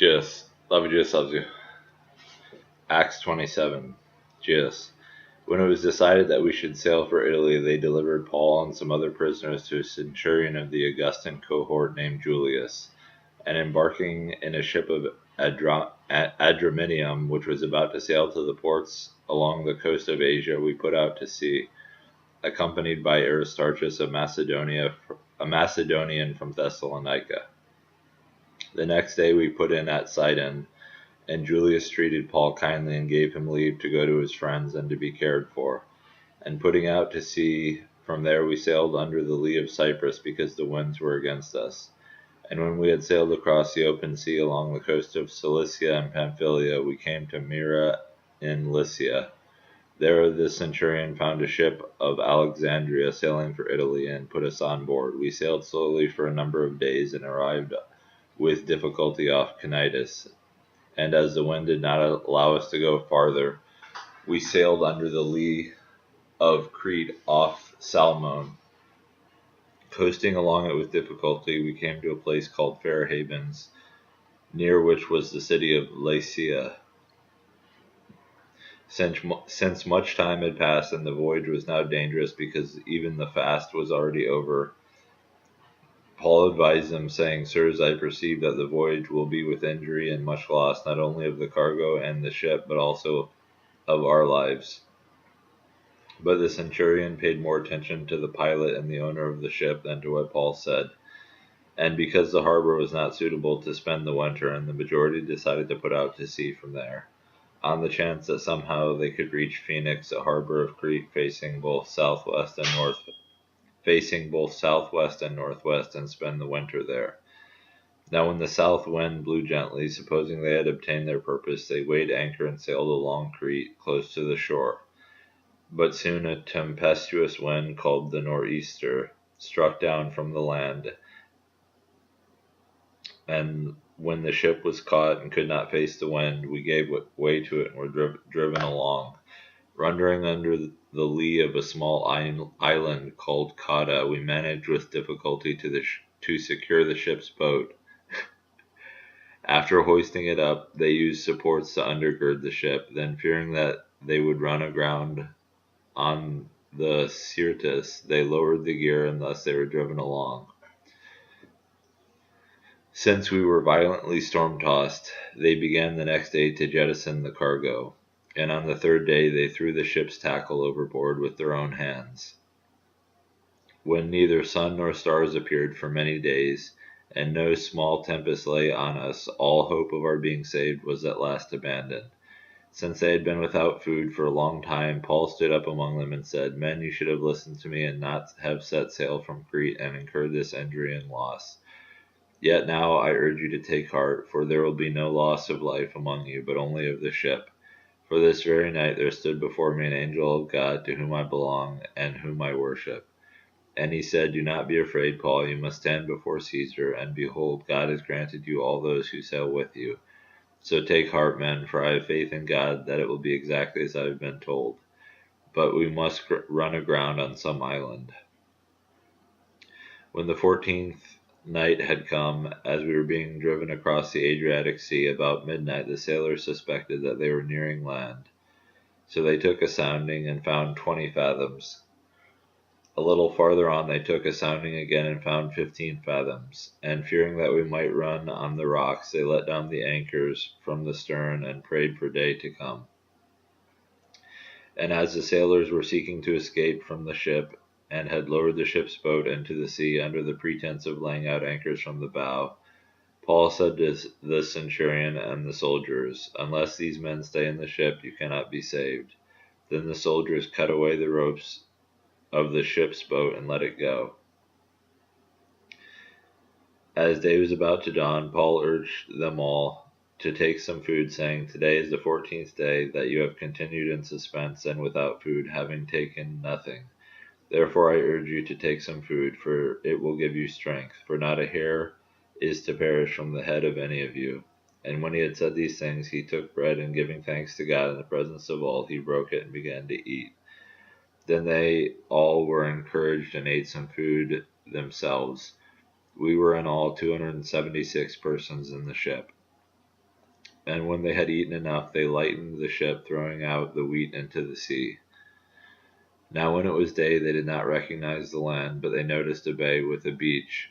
Jesus. Love you, Jesus loves you. Acts 27. Jesus. When it was decided that we should sail for Italy, they delivered Paul and some other prisoners to a centurion of the Augustan cohort named Julius. And embarking in a ship of Adramyttium, which was about to sail to the ports along the coast of Asia, we put out to sea, accompanied by Aristarchus of Macedonia, a Macedonian from Thessalonica. The next day we put in at Sidon, and Julius treated Paul kindly and gave him leave to go to his friends and to be cared for. And putting out to sea from there we sailed under the lee of Cyprus because the winds were against us. And when we had sailed across the open sea along the coast of Cilicia and Pamphylia, we came to Myra in Lycia. There the centurion found a ship of Alexandria sailing for Italy and put us on board. We sailed slowly for a number of days and arrived with difficulty off Cnidus. And as the wind did not allow us to go farther, we sailed under the lee of Crete off Salmone. Coasting along it with difficulty, we came to a place called Fair Havens, near which was the city of Lasea. Since much time had passed and the voyage was now dangerous because even the fast was already over, Paul advised them, saying, Sirs, I perceive that the voyage will be with injury and much loss, not only of the cargo and the ship, but also of our lives. But the centurion paid more attention to the pilot and the owner of the ship than to what Paul said. And because the harbor was not suitable to spend the winter, and the majority decided to put out to sea from there, on the chance that somehow they could reach Phoenix, a harbor of Crete facing both southwest and northwest, and spend the winter there. Now when the south wind blew gently, supposing they had obtained their purpose, they weighed anchor and sailed along Crete, close to the shore. But soon a tempestuous wind, called the nor'easter, struck down from the land, and when the ship was caught and could not face the wind, we gave way to it and were driven along. Rundering under the lee of a small island called Cauda, we managed with difficulty to secure the ship's boat. After hoisting it up, they used supports to undergird the ship. Then, fearing that they would run aground on the Syrtis, they lowered the gear, and thus they were driven along. Since we were violently storm-tossed, they began the next day to jettison the cargo, and on the third day they threw the ship's tackle overboard with their own hands. When neither sun nor stars appeared for many days, and no small tempest lay on us, all hope of our being saved was at last abandoned. Since they had been without food for a long time, Paul stood up among them and said, Men, you should have listened to me and not have set sail from Crete and incurred this injury and loss. Yet now I urge you to take heart, for there will be no loss of life among you, but only of the ship. For this very night there stood before me an angel of God, to whom I belong and whom I worship. And he said, Do not be afraid, Paul, you must stand before Caesar, and behold, God has granted you all those who sail with you. So take heart, men, for I have faith in God that it will be exactly as I have been told. But we must run aground on some island. When the 14th night had come, as we were being driven across the Adriatic Sea, about midnight the sailors suspected that they were nearing land. So they took a sounding and found 20 fathoms. A little farther on they took a sounding again and found 15 fathoms, and fearing that we might run on the rocks, they let down the anchors from the stern and prayed for day to come. And as the sailors were seeking to escape from the ship, and had lowered the ship's boat into the sea under the pretense of laying out anchors from the bow, Paul said to the centurion and the soldiers, Unless these men stay in the ship, you cannot be saved. Then the soldiers cut away the ropes of the ship's boat and let it go. As day was about to dawn, Paul urged them all to take some food, saying, Today is the 14th day that you have continued in suspense and without food, having taken nothing. Therefore I urge you to take some food, for it will give you strength, for not a hair is to perish from the head of any of you. And when he had said these things, he took bread, and giving thanks to God in the presence of all, he broke it and began to eat. Then they all were encouraged and ate some food themselves. We were in all 276 persons in the ship. And when they had eaten enough, they lightened the ship, throwing out the wheat into the sea. Now when it was day, they did not recognize the land, but they noticed a bay with a beach,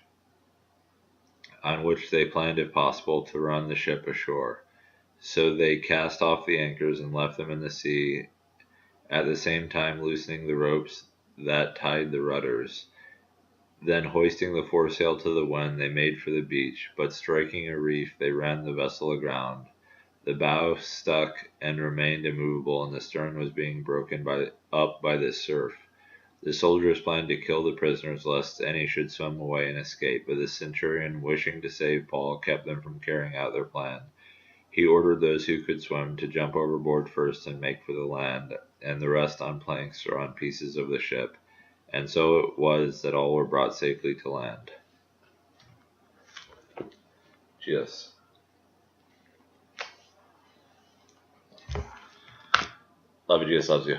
on which they planned, if possible, to run the ship ashore. So they cast off the anchors and left them in the sea, at the same time loosening the ropes that tied the rudders. Then hoisting the foresail to the wind, they made for the beach, but striking a reef, they ran the vessel aground. The bow stuck and remained immovable, and the stern was being broken up by the surf. The soldiers planned to kill the prisoners lest any should swim away and escape, but the centurion, wishing to save Paul, kept them from carrying out their plan. He ordered those who could swim to jump overboard first and make for the land, and the rest on planks or on pieces of the ship. And so it was that all were brought safely to land. Jesus. Love you, Jesus loves you.